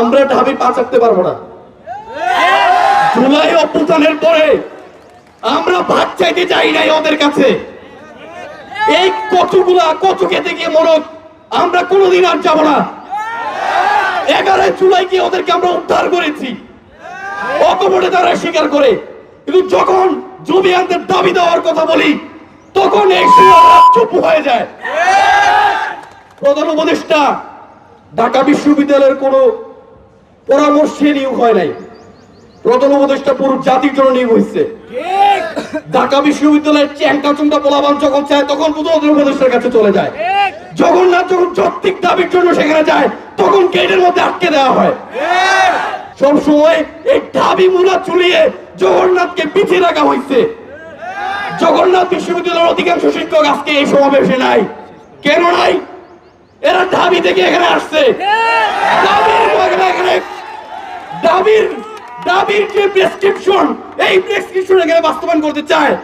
আমরা ঢাবি পা চাটতে পারবো না। জুলাই অভ্যুত্থানের পরে আমরা ভাত চাইতে চাই নাই ওদের কাছে। এই কচু খেতে গিয়ে মরক আমরা কোনোদিন আর যাবো না। 11 জুলাই গিয়ে ওদেরকে আমরা উদ্ধার করেছি, অকপটে তারা স্বীকার করে। কিন্তু যখন জুবিয়ানদের দাবি দেওয়ার কথা বলি তখন এই চুপ হয়ে যায়। প্রধান উপদেষ্টা ঢাকা বিশ্ববিদ্যালয়ের কোন পরামর্শে নিয়োগ হয় নাই, প্রধান উপদেষ্টা পুরো জাতির জন্য নিয়োগ হয়েছে। ঢাকা বিশ্ববিদ্যালয়ের চ্যাংটা চুংটা পোলাবান যখন চায় তখন প্রধান উপদেষ্টার কাছে চলে যায়। জগন্নাথ যখন যৌক্তিক দাবির জন্য সেখানে যায় তখন গেটের মধ্যে আটকে দেওয়া হয়। সব সময় এই দাবি মূলা চুলিয়ে জগন্নাথকে পিছিয়ে রাখা হয়েছে। জগন্নাথ বিশ্ববিদ্যালয়ের অধিকাংশ শিক্ষক আজকে এই সমাবেশে নাই। কেন নাই? এরা দাবি থেকে এখানে আসছে। দাবির যে প্রেসক্রিপশন, এই প্রেসক্রিপশন এখানে বাস্তবায়ন করতে চায়।